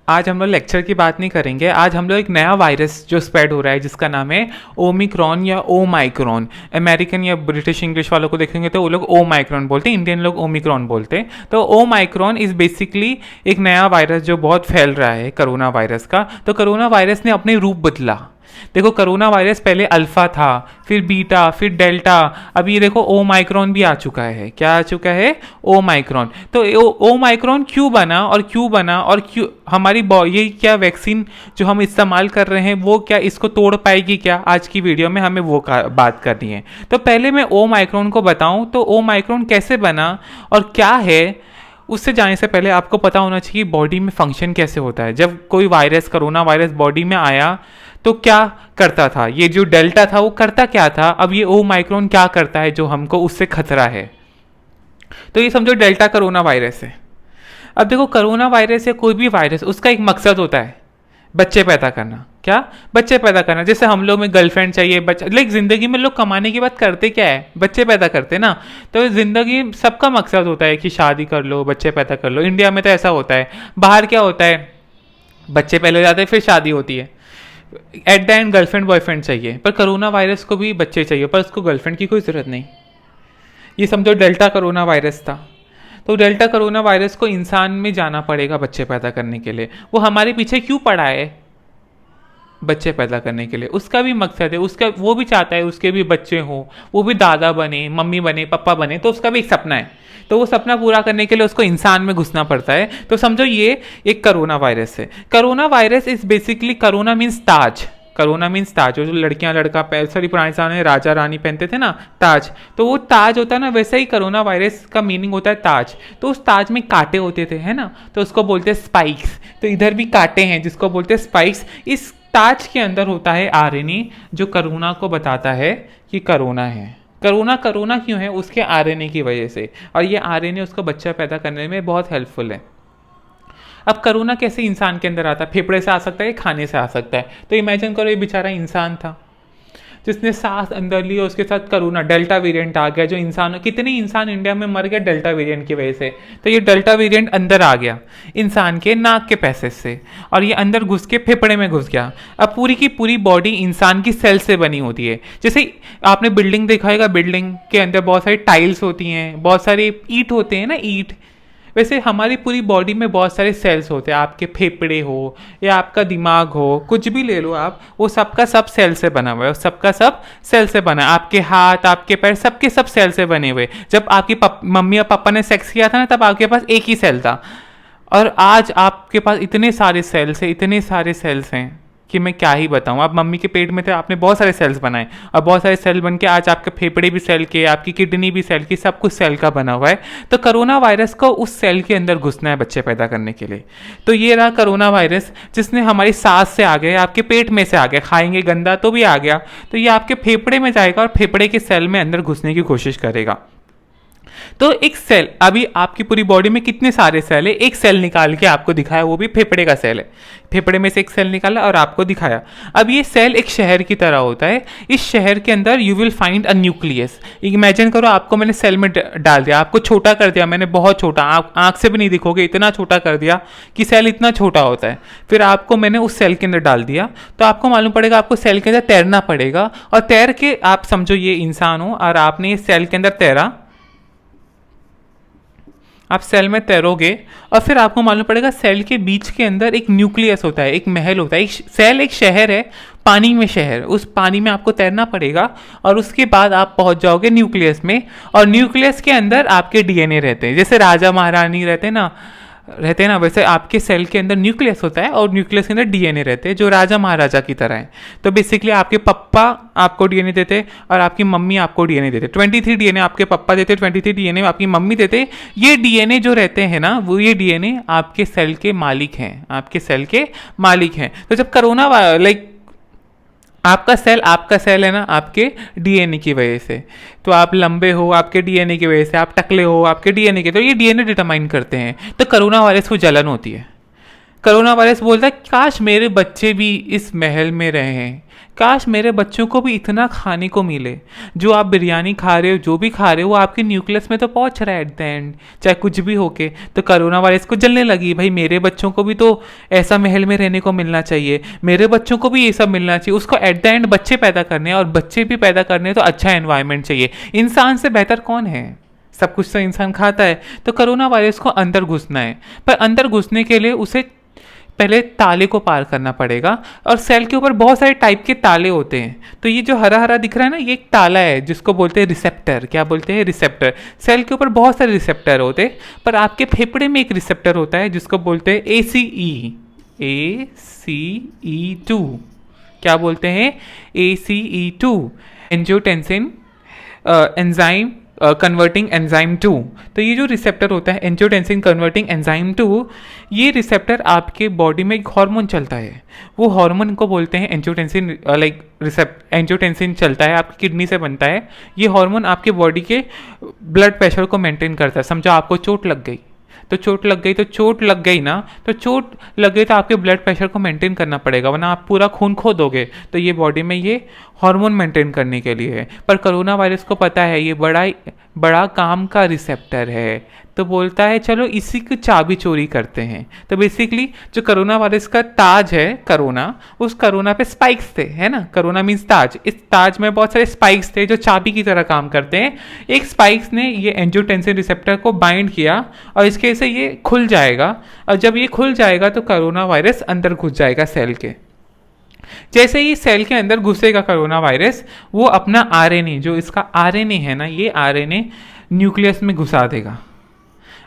आज हम लोग लेक्चर की बात नहीं करेंगे। आज हम लोग एक नया वायरस जो स्प्रेड हो रहा है जिसका नाम है ओमिक्रॉन या ओ माइक्रॉन। अमेरिकन या ब्रिटिश इंग्लिश वालों को देखेंगे तो वो लोग ओ माइक्रॉन बोलते हैं, इंडियन लोग ओमिक्रॉन बोलते हैं। तो ओ माइक्रॉन इज बेसिकली एक नया वायरस जो बहुत फैल रहा है कोरोना वायरस का। तो कोरोना वायरस ने अपने रूप बदला। देखो कोरोना वायरस पहले अल्फा था, फिर बीटा, फिर डेल्टा, अब ये देखो ओ माइक्रॉन भी आ चुका है। क्या आ चुका है? ओ माइक्रॉन। तो ओ माइक्रॉन क्यों बना और क्यों हमारी ये क्या वैक्सीन जो हम इस्तेमाल कर रहे हैं वो क्या इसको तोड़ पाएगी क्या? आज की वीडियो में हमें वो बात करनी है। तो पहले मैं ओ माइक्रॉन को बताऊं तो ओ माइक्रॉन कैसे बना और क्या है, उससे जाने से पहले आपको पता होना चाहिए बॉडी में फंक्शन कैसे होता है। जब कोई वायरस, कोरोना वायरस बॉडी में आया तो क्या करता था? ये जो डेल्टा था वो करता क्या था? अब ये ओ माइक्रोन क्या करता है जो हमको उससे खतरा है? तो ये समझो डेल्टा कोरोना वायरस है। अब देखो कोरोना वायरस या कोई भी वायरस, उसका एक मकसद होता है, बच्चे पैदा करना। क्या? बच्चे पैदा करना। जैसे हम लोग में गर्लफ्रेंड चाहिए, बच्चा, लाइक जिंदगी में लोग कमाने की बात करते क्या है? बच्चे पैदा करते ना। तो जिंदगी सबका मकसद होता है कि शादी कर लो, बच्चे पैदा कर लो। इंडिया में तो ऐसा होता है। बाहर क्या होता है? बच्चे पहले हो जाते हैं फिर शादी होती है। At the end girlfriend boyfriend चाहिए। पर कोरोना वायरस को भी बच्चे चाहिए, पर उसको गर्लफ्रेंड की कोई ज़रूरत नहीं। ये समझो डेल्टा कोरोना वायरस था। तो डेल्टा कोरोना वायरस को इंसान में जाना पड़ेगा बच्चे पैदा करने के लिए। वो हमारे पीछे क्यों पड़ा है? बच्चे पैदा करने के लिए। उसका भी मकसद है, उसका वो भी चाहता है उसके भी बच्चे हों, वो भी दादा बने, मम्मी बने, पापा बने। तो उसका भी एक सपना है। तो वो सपना पूरा करने के लिए उसको इंसान में घुसना पड़ता है। तो समझो ये एक कोरोना वायरस है। Corona virus is basically, corona means ताज। कोरोना मीन्स ताज। जो लड़कियां लड़का सॉरी पुराने समय में राजा रानी पहनते थे ना, ताज। तो वो ताज होता है ना, वैसे ही कोरोना वायरस का मीनिंग होता है ताज। तो उस ताज में कांटे होते थे, है ना, तो उसको बोलते हैं स्पाइक्स। तो इधर भी कांटे हैं जिसको बोलते हैं स्पाइक्स। इस ताज के अंदर होता है आरएनए जो कोरोना को बताता है कि कोरोना है। कोरोना क्यों है? उसके आरएनए की वजह से। और ये आरएनए उसको बच्चा पैदा करने में बहुत हेल्पफुल है। अब कोरोना कैसे इंसान के अंदर आता है? फेफड़े से आ सकता है, खाने से आ सकता है। तो इमेजिन करो ये बेचारा इंसान था जिसने सांस अंदर ली और उसके साथ कोरोना डेल्टा वेरिएंट आ गया। जो इंसान, कितने इंसान इंडिया में मर गए डेल्टा वेरिएंट की वजह से। तो ये डेल्टा वेरिएंट अंदर आ गया इंसान के नाक के पैसेज से, और ये अंदर घुस के फेफड़े में घुस गया। अब पूरी की पूरी बॉडी इंसान की सेल से बनी होती है। जैसे आपने बिल्डिंग देखा होगा, बिल्डिंग के अंदर बहुत सारी टाइल्स होती हैं, बहुत सारे ईंट होते हैं ना, ईंट। वैसे हमारी पूरी बॉडी में बहुत सारे सेल्स होते हैं। आपके फेफड़े हो या आपका दिमाग हो, कुछ भी ले लो आप, वो सबका सब सेल से बना हुआ है। सबका सब सेल से बना है। आपके हाथ, आपके पैर, सबके सब सेल से बने हुए। जब आपकी मम्मी और पापा ने सेक्स किया था ना, तब आपके पास एक ही सेल था, और आज आपके पास इतने सारे सेल्स हैं, इतने सारे सेल्स हैं कि मैं क्या ही बताऊं। आप मम्मी के पेट में थे, आपने बहुत सारे सेल्स बनाए, और बहुत सारे सेल बन के आज आपके फेफड़े भी सेल के, आपकी किडनी भी सेल की, सब कुछ सेल का बना हुआ है। तो कोरोना वायरस को उस सेल के अंदर घुसना है बच्चे पैदा करने के लिए। तो ये रहा कोरोना वायरस, जिसने हमारी सांस से आ गया, आपके पेट में से आ गया, खाएंगे गंदा तो भी आ गया, तो ये आपके फेफड़े में जाएगा और फेफड़े के सेल में अंदर घुसने की कोशिश करेगा। तो एक सेल, अभी आपकी पूरी बॉडी में कितने सारे सेल है, एक सेल निकाल के आपको दिखाया, वो भी फेफड़े का सेल है। फेफड़े में से एक सेल निकाला और आपको दिखाया। अब ये सेल एक शहर की तरह होता है। इस शहर के अंदर you will find a nucleus. Imagine करो आपको मैंने सेल में डाल दिया, आपको छोटा कर दिया मैंने, बहुत छोटा, आप आंख से भी नहीं दिखोगे, इतना छोटा कर दिया कि सेल इतना छोटा होता है। फिर आपको मैंने उस सेल के अंदर डाल दिया, तो आपको मालूम पड़ेगा आपको सेल के अंदर तैरना पड़ेगा। और तैर के, आप समझो ये इंसान हो और आपने इस सेल के अंदर तैरा, आप सेल में तैरोगे, और फिर आपको मालूम पड़ेगा सेल के बीच के अंदर एक न्यूक्लियस होता है, एक महल होता है। एक सेल एक शहर है, पानी में शहर। उस पानी में आपको तैरना पड़ेगा, और उसके बाद आप पहुंच जाओगे न्यूक्लियस में। और न्यूक्लियस के अंदर आपके डीएनए रहते हैं, जैसे राजा महारानी रहते हैं ना, वैसे आपके सेल के अंदर न्यूक्लियस होता है, और न्यूक्लियस के अंदर डीएनए रहते हैं जो राजा महाराजा की तरह है। तो बेसिकली आपके पापा आपको डीएनए देते और आपकी मम्मी आपको डीएनए देते। 23 डीएनए आपके पापा देते, 23 डीएनए आपकी मम्मी देते। ये डीएनए जो रहते हैं ना, वो ये डीएनए आपके सेल के मालिक हैं, आपके सेल के मालिक हैं। तो जब कोरोना लाइक आपका सेल है ना, आपके डीएनए की वजह से। तो आप लंबे हो आपके डीएनए की वजह से, आप टकले हो आपके डीएनए के, तो ये डीएनए डिटरमाइन करते हैं। तो कोरोना वायरस को जलन होती है। कोरोना वायरस बोलता है काश मेरे बच्चे भी इस महल में रहें, काश मेरे बच्चों को भी इतना खाने को मिले, जो आप बिरयानी खा रहे हो, जो भी खा रहे हो वो आपके न्यूक्लियस में तो पहुंच रहा है एट द एंड, चाहे कुछ भी होके। तो कोरोना वायरस को जलने लगी, भाई मेरे बच्चों को भी तो ऐसा महल में रहने को मिलना चाहिए, मेरे बच्चों को भी ये सब मिलना चाहिए। उसको एट द एंड बच्चे पैदा करने हैं, और बच्चे भी पैदा करने हैं तो अच्छा एनवायरनमेंट चाहिए। इंसान से बेहतर कौन है, सब कुछ तो इंसान खाता है। तो कोरोना वायरस को अंदर घुसना है, पर अंदर घुसने के लिए उसे पहले ताले को पार करना पड़ेगा, और सेल के ऊपर बहुत सारे टाइप के ताले होते हैं। तो ये जो हरा हरा दिख रहा है ना, ये एक ताला है जिसको बोलते हैं रिसेप्टर। क्या बोलते हैं? रिसेप्टर। सेल के ऊपर बहुत सारे रिसेप्टर होते हैं, पर आपके फेफड़े में एक रिसेप्टर होता है जिसको बोलते हैं ACE2। क्या बोलते हैं? ACE2, angiotensin enzyme converting enzyme 2। तो ये जो रिसेप्टर होता है एंजियोटेंसिन कन्वर्टिंग एंजाइम 2, ये रिसेप्टर आपके बॉडी में एक हार्मोन चलता है, वो हार्मोन को बोलते हैं एंजियोटेंसिन। एंजियोटेंसिन चलता है, आपकी किडनी से बनता है। ये हार्मोन आपके बॉडी के ब्लड प्रेशर को मेंटेन करता है। समझो आपको चोट लग गई, तो चोट लग गई तो चोट लग गई ना, तो चोट लग गई तो आपके ब्लड प्रेशर को मेंटेन करना पड़ेगा, वरना आप पूरा खून खो दोगे। तो ये बॉडी में ये हार्मोन मेंटेन करने के लिए है। पर कोरोना वायरस को पता है ये बड़ा काम का रिसेप्टर है, तो बोलता है चलो इसी की चाबी चोरी करते हैं। तो बेसिकली जो कोरोना वायरस का ताज है कोरोना, उस कोरोना पे स्पाइक्स थे, है ना, कोरोना मीन्स ताज। इस ताज में बहुत सारे स्पाइक्स थे जो चाबी की तरह काम करते हैं। एक स्पाइक्स ने ये एंजियोटेंसिन रिसेप्टर को बाइंड किया, और इसके से ये खुल जाएगा, और जब ये खुल जाएगा तो कोरोना वायरस अंदर घुस जाएगा सेल के। जैसे ही सेल के अंदर घुसेगा कोरोना वायरस, वो अपना आरएनए, जो इसका आरएनए है ना, ये आरएनए न्यूक्लियस में घुसा देगा।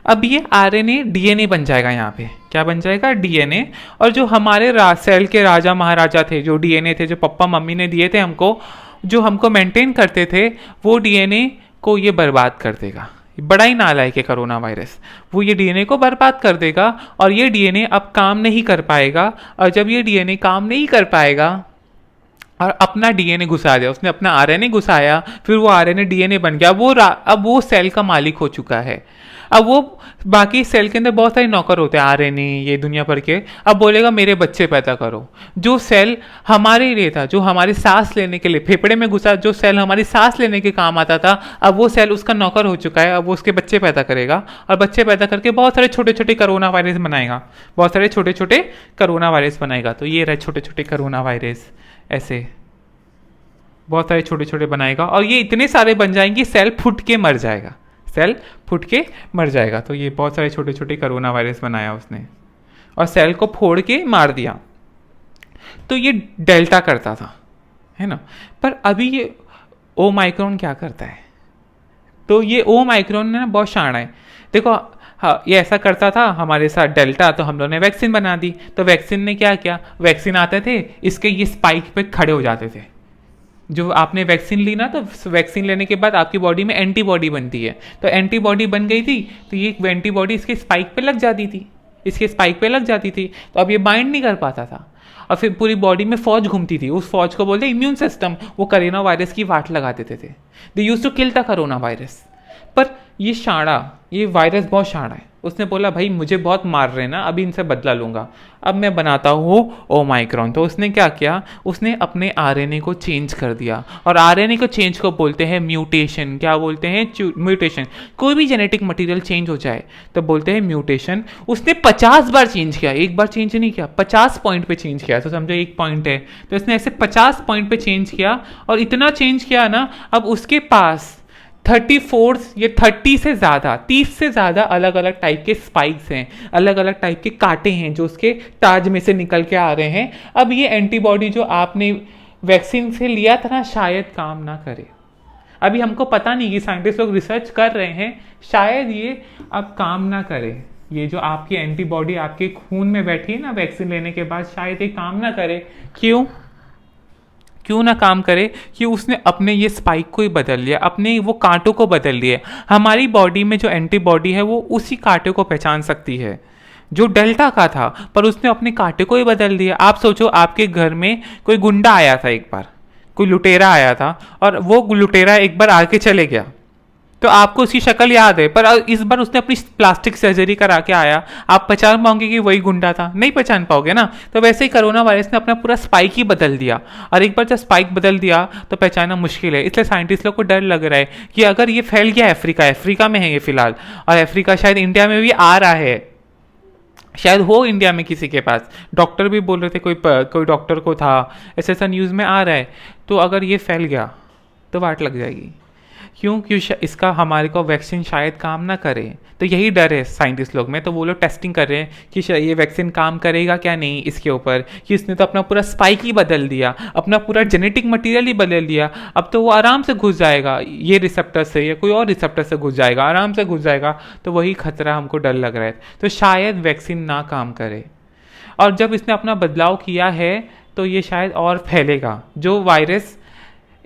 अब ये आरएनए डीएनए बन जाएगा। यहाँ पे क्या बन जाएगा? डीएनए। और जो हमारे सेल के राजा महाराजा थे, जो डीएनए थे, जो पप्पा मम्मी ने दिए थे हमको, जो हमको मेंटेन करते थे, वो डीएनए को ये बर्बाद कर देगा। बड़ा ही नालायक है कोरोना वायरस, वो ये डीएनए को बर्बाद कर देगा, और ये डीएनए अब काम नहीं कर पाएगा। और जब ये डीएनए काम नहीं कर पाएगा और अपना डीएनए घुसा दिया, उसने अपना आरएनए घुसाया, फिर वो आरएनए डीएनए बन गया, अब वो सेल का मालिक हो चुका है। अब वो बाकी सेल के अंदर बहुत सारे नौकर होते हैं आरएनए, ये दुनिया भर के। अब बोलेगा मेरे बच्चे पैदा करो। जो सेल हमारे लिए था, जो हमारी सांस लेने के लिए फेफड़े में घुसा, जो सेल हमारी सांस लेने के काम आता था, अब वो सेल उसका नौकर हो चुका है। अब वो उसके बच्चे पैदा करेगा, और बच्चे पैदा करके बहुत सारे छोटे छोटे कोरोना वायरस बनाएगा, बहुत सारे छोटे छोटे कोरोना वायरस बनाएगा। तो ये रहे छोटे छोटे कोरोना वायरस, ऐसे बहुत सारे छोटे छोटे बनाएगा, और ये इतने सारे बन जाएंगे सेल फूट के मर जाएगा, सेल फूट के मर जाएगा। तो ये बहुत सारे छोटे छोटे कोरोना वायरस बनाया उसने, और सेल को फोड़ के मार दिया। तो ये डेल्टा करता था, है ना। पर अभी ये ओमाइक्रॉन क्या करता है? तो ये ओमाइक्रॉन ना बहुत शाना है। देखो, हाँ, ये ऐसा करता था हमारे साथ डेल्टा, तो हम लोगों ने वैक्सीन बना दी। तो वैक्सीन ने क्या किया? वैक्सीन आते थे, इसके ये स्पाइक पे खड़े हो जाते थे। जो आपने वैक्सीन ली ना, तो वैक्सीन लेने के बाद आपकी बॉडी में एंटीबॉडी बनती है, तो एंटीबॉडी बन गई थी, तो ये एंटीबॉडी इसके स्पाइक पे लग जाती थी, इसके स्पाइक पे लग जाती थी, तो अब ये बाइंड नहीं कर पाता था, और फिर पूरी बॉडी में फौज घूमती थी। उस फौज को बोलते इम्यून सिस्टम। वो कोरोना वायरस की वाट लगा देते थे। They use to kill the corona virus. पर ये शाड़ा, ये वायरस बहुत शाड़ा है। उसने बोला भाई मुझे बहुत मार रहे हैं ना, अभी इनसे बदला लूँगा, अब मैं बनाता हूँ ओमाइक्रॉन। तो उसने क्या किया? उसने अपने आरएनए को चेंज कर दिया, और आरएनए को चेंज को बोलते हैं म्यूटेशन। क्या बोलते हैं? म्यूटेशन। कोई भी जेनेटिक मटेरियल चेंज हो जाए तो बोलते हैं म्यूटेशन। उसने 50 बार चेंज किया, एक बार चेंज नहीं किया, 50 पॉइंट पे चेंज किया। तो समझो एक पॉइंट है, तो इसने ऐसे 50 पॉइंट पे चेंज किया, और इतना चेंज किया ना, अब उसके पास 34 ये 30 से ज़्यादा, 30 से ज़्यादा अलग अलग टाइप के स्पाइक्स हैं, अलग अलग टाइप के कांटे हैं जो उसके ताज में से निकल के आ रहे हैं। अब ये एंटीबॉडी जो आपने वैक्सीन से लिया था ना, शायद काम ना करे। अभी हमको पता नहीं, कि साइंटिस्ट लोग रिसर्च कर रहे हैं, शायद ये अब काम ना करे। ये जो आपकी एंटीबॉडी आपके खून में बैठी है ना वैक्सीन लेने के बाद, शायद ये काम ना करे। क्यों ना काम करे? कि उसने अपने ये स्पाइक को ही बदल लिया, अपने वो कांटों को बदल लिया। हमारी बॉडी में जो एंटीबॉडी है वो उसी कांटे को पहचान सकती है जो डेल्टा का था, पर उसने अपने कांटे को ही बदल दिया। आप सोचो, आपके घर में कोई गुंडा आया था एक बार, कोई लुटेरा आया था, और वो लुटेरा एक बार आके चले गया, तो आपको उसकी शक्ल याद है, पर इस बार उसने अपनी प्लास्टिक सर्जरी करा के आया, आप पहचान पाओगे कि वही गुंडा था? नहीं पहचान पाओगे ना। तो वैसे ही कोरोना वायरस ने अपना पूरा स्पाइक ही बदल दिया, और एक बार जब स्पाइक बदल दिया तो पहचानना मुश्किल है। इसलिए साइंटिस्ट लोग को डर लग रहा है कि अगर ये फैल गया अफ्रीका में है ये फिलहाल, और अफ्रीका शायद इंडिया में भी आ रहा है, शायद हो इंडिया में किसी के पास, डॉक्टर भी बोल रहे थे, कोई डॉक्टर को था, ऐसा ऐसा न्यूज़ में आ रहा है। तो अगर ये फैल गया तो वाट लग जाएगी। क्यों इसका हमारे को वैक्सीन शायद काम ना करे। तो यही डर है साइंटिस्ट लोग में। तो वो लोग टेस्टिंग कर रहे हैं कि ये वैक्सीन काम करेगा क्या नहीं इसके ऊपर, कि इसने तो अपना पूरा स्पाइक ही बदल दिया, अपना पूरा जेनेटिक मटेरियल ही बदल दिया। अब तो वो आराम से घुस जाएगा ये रिसेप्टर से, या कोई और रिसेप्टर से घुस जाएगा, आराम से घुस जाएगा। तो वही खतरा हमको डर लग रहा है। तो शायद वैक्सीन ना काम करे, और जब इसने अपना बदलाव किया है तो ये शायद और फैलेगा। जो वायरस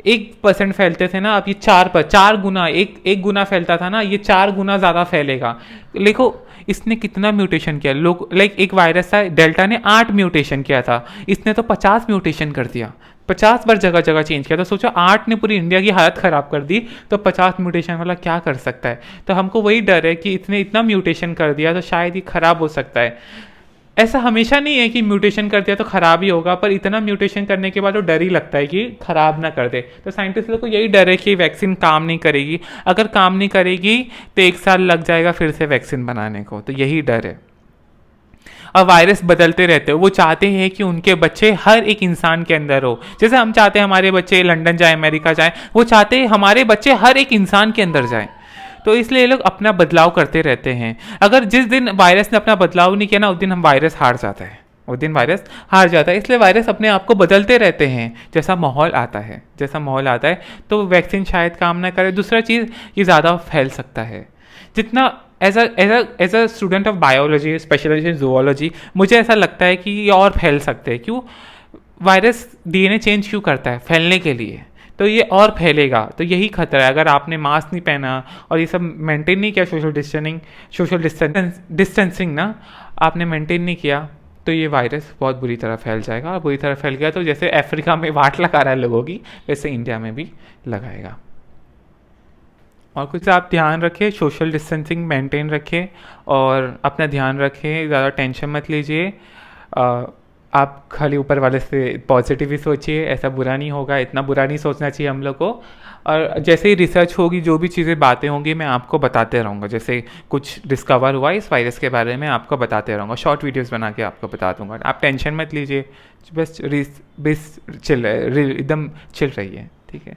1% फैलते थे ना, अब ये 4 गुना, एक गुना फैलता था ना, ये 4 गुना ज़्यादा फैलेगा। देखो इसने कितना म्यूटेशन किया। लोग लाइक एक वायरस था डेल्टा ने 8 म्यूटेशन किया था, इसने तो 50 म्यूटेशन कर दिया, 50 बार जगह जगह चेंज किया। तो सोचो 8 ने पूरी इंडिया की हालत ख़राब कर दी, तो 50 म्यूटेशन वाला क्या कर सकता है। तो हमको वही डर है कि इसने इतना म्यूटेशन कर दिया तो शायद ये ख़राब हो सकता है। ऐसा हमेशा नहीं है कि म्यूटेशन कर दिया तो ख़राब ही होगा, पर इतना म्यूटेशन करने के बाद तो डर ही लगता है कि ख़राब ना कर दे। तो साइंटिस्ट लोग को यही डर है कि वैक्सीन काम नहीं करेगी। अगर काम नहीं करेगी तो 1 साल लग जाएगा फिर से वैक्सीन बनाने को। तो यही डर है। और वायरस बदलते रहते हो। वो चाहते हैं कि उनके बच्चे हर एक इंसान के अंदर हो। जैसे हम चाहते हैं हमारे बच्चे लंदन जाए, अमेरिका जाए, वो चाहते हैं हमारे बच्चे हर एक इंसान के अंदर जाए। तो इसलिए ये लोग अपना बदलाव करते रहते हैं। अगर जिस दिन वायरस ने अपना बदलाव नहीं किया ना, उस दिन हम वायरस हार जाता है, उस दिन वायरस हार जाता है। इसलिए वायरस अपने आप को बदलते रहते हैं जैसा माहौल आता है। तो वैक्सीन शायद काम ना करे। दूसरा चीज़, ये ज़्यादा फैल सकता है। जितना as a student of biology, specialisation zoology, मुझे ऐसा लगता है कि ये और फैल सकते हैं। क्यों? वायरस डीएनए चेंज क्यों करता है? फैलने के लिए। तो ये और फैलेगा। तो यही खतरा है। अगर आपने मास्क नहीं पहना और ये सब मेंटेन नहीं किया, सोशल डिस्टेंसिंग ना आपने मेंटेन नहीं किया, तो ये वायरस बहुत बुरी तरह फैल जाएगा। और बुरी तरह फैल गया तो जैसे अफ्रीका में वाट लगा रहा है लोगों की, वैसे इंडिया में भी लगाएगा। और कुछ आप ध्यान रखें, सोशल डिस्टेंसिंग मेंटेन रखें और अपना ध्यान रखें, ज़्यादा टेंशन मत लीजिए। आप खाली ऊपर वाले से पॉजिटिव ही सोचिए, ऐसा बुरा नहीं होगा, इतना बुरा नहीं सोचना चाहिए हम लोग को। और जैसे ही रिसर्च होगी, जो भी चीज़ें बातें होंगी, मैं आपको बताते रहूँगा। जैसे कुछ डिस्कवर हुआ इस वायरस के बारे में, आपको बताते रहूँगा, शॉर्ट वीडियोस बना के आपको बता दूँगा। आप टेंशन मत लीजिए, बस एकदम चिल रहिए, ठीक है।